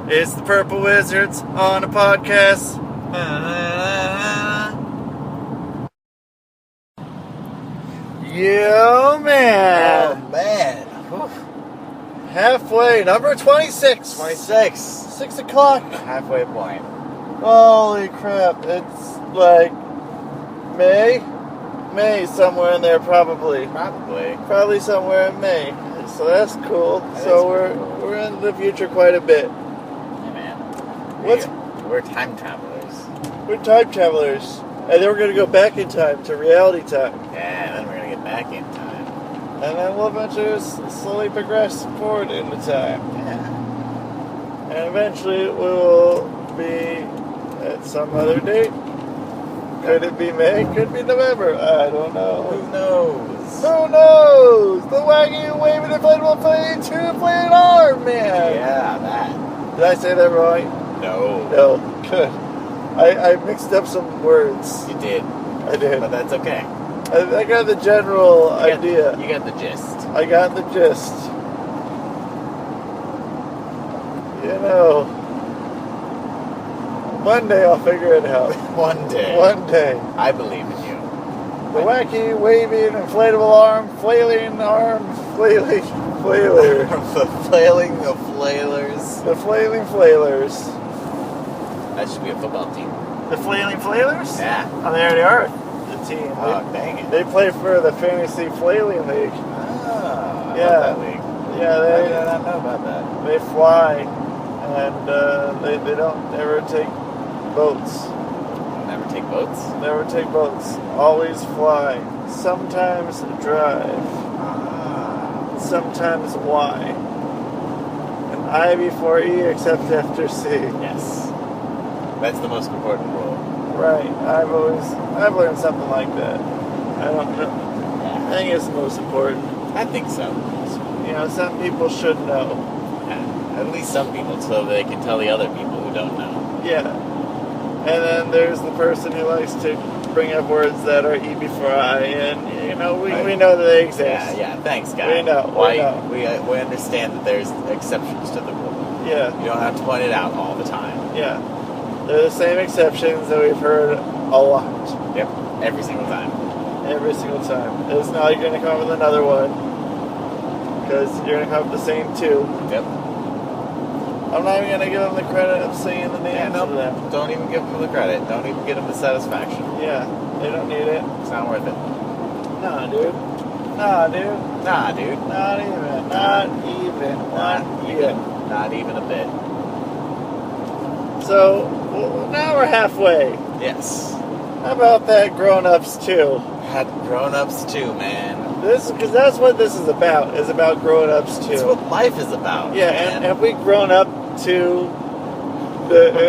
It's the Purple Wizards on a podcast. Yo, man. Oh, man. Halfway, number 26. 26. 6 o'clock. Halfway point. Holy crap. It's like May? May, somewhere in there, probably. Probably somewhere in May. So that's cool. That We're in the future quite a bit. Yeah, man. What's- We're time travelers. We're time travelers. And then we're going to go back in time to reality time. Yeah, and then we're going to get back in time. And then we'll eventually slowly progress forward into time. Yeah. And eventually we'll be at some other date. Could it be May? Could it be November? I don't know. Who knows? Who knows? The wacky waving inflatable inflating two-inflated arm, man. Yeah, that. Did I say that right? No. No. Good. I mixed up some words. You did. I did. But that's okay. I got the general idea. You got the gist. I got the gist. You know, one day I'll figure it out. One day. One day. I believe in you. The wacky, waving, inflatable arm, flailing, flailer. The flailing of flailers. The flailing flailers. That should be a football team. The flailing flailers? Yeah. Oh, they already are the team. Oh, dang it. They play for the Fantasy Flailing League. Ah, I Yeah. love that league. Yeah, Why did I not know about that? they fly, and they don't ever take boats. Never take boats? Never take boats. Always fly. Sometimes drive. Ah. Sometimes Y. And I before E except after C. Yes. That's the most important rule. Right. I've learned something like that. I don't know. I think it's the most important. I think so. You know, some people should know. Yeah. At least some people, so they can tell the other people who don't know. Yeah. And then there's the person who likes to bring up words that are E before I, and you know, we know that they exist. Yeah. Thanks, guys. We know. We understand that there's exceptions to the rule. Yeah. You don't have to point it out all the time. Yeah. They're the same exceptions that we've heard a lot. Yep. Every single time. Every single time. It's not like you're going to come up with another one. Because you're going to come up with the same two. Yep. I'm not even going to give them the credit of saying the names Yeah, of them. Don't even give them the credit. Don't even give them the satisfaction. Yeah. They don't need it. It's not worth it. Nah, dude. Nah, dude. Nah, dude. Not even. Not even. Not even. Not even a bit. So, now we're halfway. Yes. How about that grown-ups too? Had grown-ups too, man. Because that's what this is about. Is about grown-ups too. That's what life is about. Yeah, man. and have we grown up to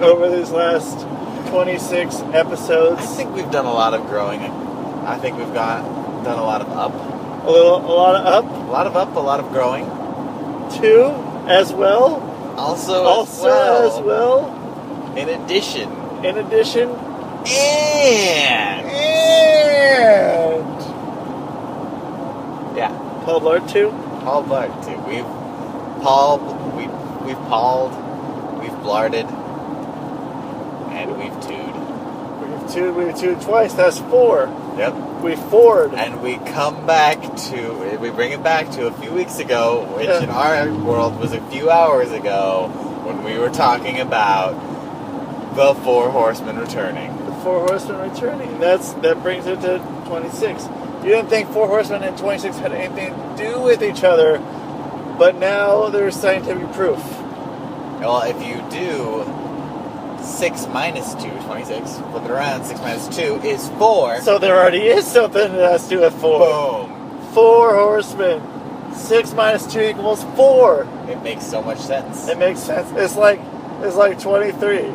over these last 26 episodes? I think we've done a lot of growing. I think we've done a lot of up. A lot of up. A lot of up, a lot of growing. Two as well. Also as well. In addition. And. Yeah. Paul Blart too. Paul Blart too. We've palled, we've blarded, and we've tooed. We've twoed twice. That's four. Yep. We forward. And we bring it back to a few weeks ago, which in our world was a few hours ago, when we were talking about the Four Horsemen returning. The Four Horsemen returning. That brings it to 26. You didn't think Four Horsemen and 26 had anything to do with each other, but now there's scientific proof. Well, if you do 6 minus 2, 26, flip it around, 6 minus 2 is 4. So there already is something that has to do with 4. Boom. 4 horsemen. 6 minus 2 equals 4. It makes so much sense. It makes sense. It's like 23.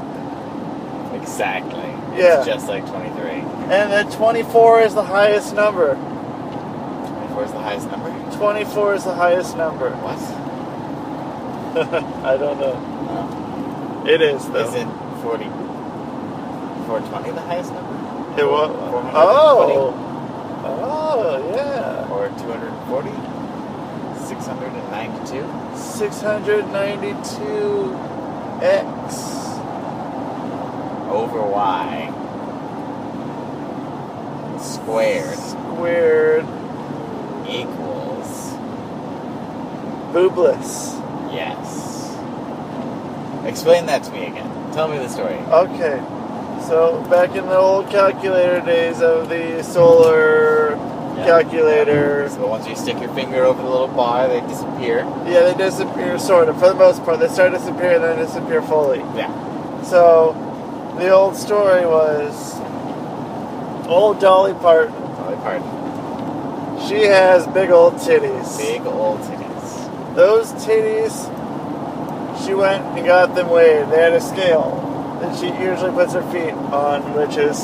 Exactly. Yeah. It's just like 23. And then 24 is the highest number. 24 is the highest number? 24 is the highest number. What? I don't know. No. It is, though. Isn't 420 the highest number? It was. 420? Oh, yeah. Or 240? 692? 692. X over y squared squared equals boobless. yes. Explain that to me again. Tell me the story. Okay, so back in the old calculator days of the solar calculator. So once you stick your finger over the little bar, they disappear. Yeah, they disappear, sort of. For the most part, they start to disappear and then disappear fully. Yeah. So, the old story was old Dolly Parton. Dolly Parton. She has big old titties. Big old titties. Those titties, she went and got them weighed. They had a scale that she usually puts her feet on, which is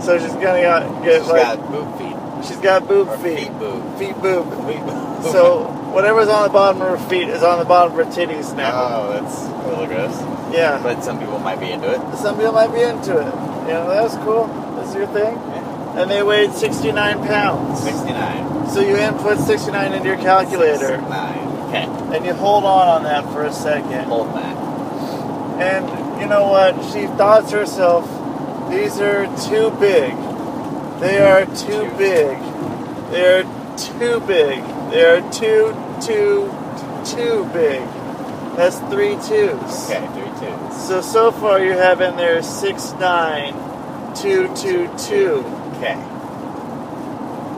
so she's gonna get She's like got boob feet. she's got boob Or feet. feet boob. Feet boob. Feet boob. So whatever's on the bottom of her feet is on the bottom of her titties now. Oh, that's a little gross. Yeah. But some people might be into it. Some people might be into it. You know, that's cool. That's your thing. Yeah. And they weighed 69 pounds. 69. So you input 69 into your calculator. 69. Okay. And you hold on that for a second. Hold that. And you know what? She thought to herself, these are too big. They are too big. They are too big. They are too big. That's 3 twos. Okay, 3 twos. So far you have in there 69222. Okay.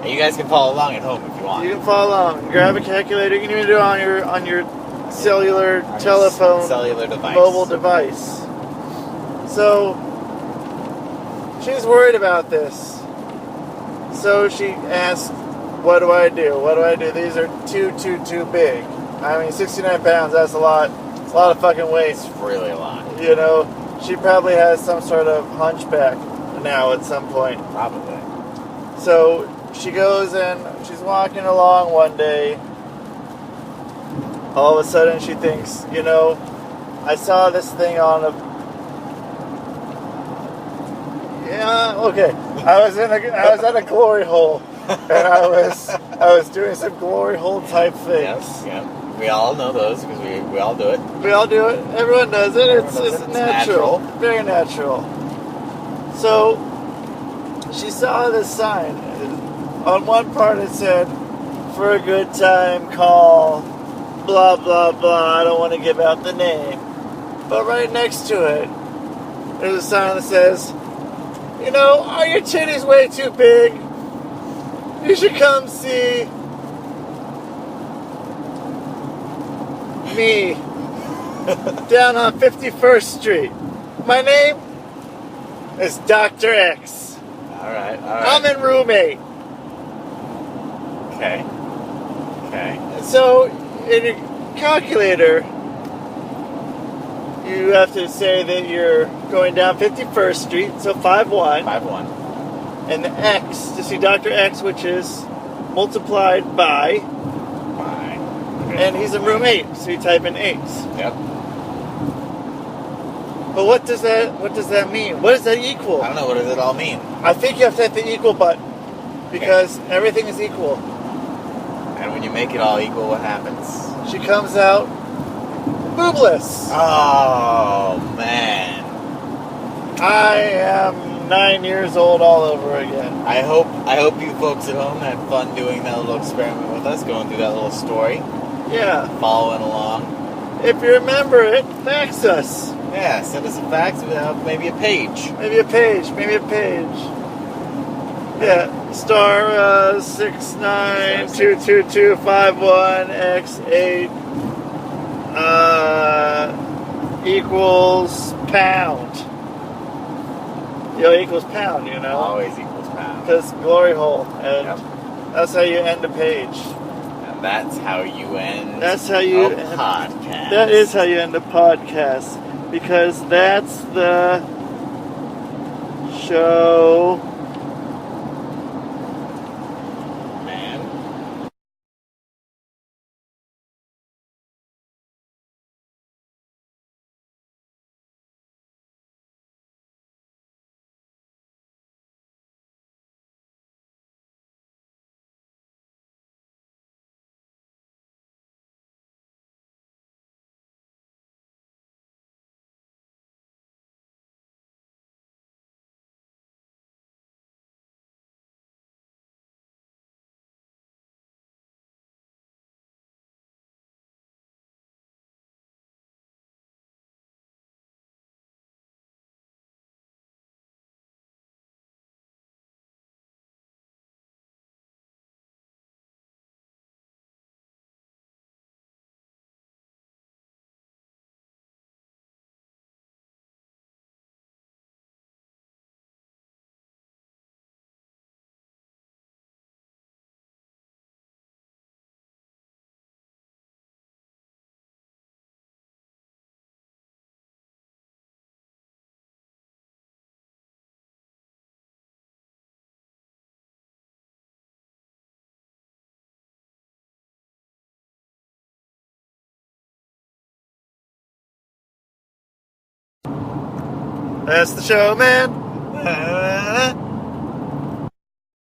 And you guys can follow along at home if you want. You can follow along. Grab a calculator. You can even do it on your cellular On your telephone, cellular device. mobile device. So she's worried about this. So she asked, "What do I do? What do I do? These are too big. I mean, 69 pounds. That's a lot. It's a lot of fucking weight. It's really a lot. You know, she probably has some sort of hunchback now at some point. Probably. So she goes and she's walking along one day. All of a sudden she thinks, you know, I saw this thing on a... Yeah, okay. I was at a glory hole, and I was doing some glory hole type things. Yes, yeah. We all know those because we all do it. We all do it. Everyone does it. Everyone It's does it. It's natural. natural. Very natural. So she saw this sign. On one part it said, "For a good time, call blah blah blah." I don't want to give out the name. But right next to it, there's a sign that says, "You know, are your titties way too big? You should come see me down on 51st Street. My name is Dr. X. All right. I'm in room 8. Okay. So, in your calculator, you have to say that you're going down 51st Street, so 5-1. 5-1. And the X, to see Dr. X, which is multiplied by, Fine. and he's in room 8, so you type in 8. Yep. But what does that mean? What does that equal? I don't know. What does it all mean? I think you have to hit the equal button, because everything is equal. And when you make it all equal, what happens? She comes out boobless. Oh man. I am 9 years old all over again. I hope you folks at home had fun doing that little experiment with us, going through that little story, Yeah. following along. If you remember it, fax us. Yeah, send us a fax with maybe a page. Maybe a page. Yeah. Star 6922251X8 equals pound. Equals pound, you know? Always equals pound. Because glory hole. And Yep. that's how you end a page. And that's how you end That's how you a podcast. That is how you end a podcast. Because that's the show. That's the show, man.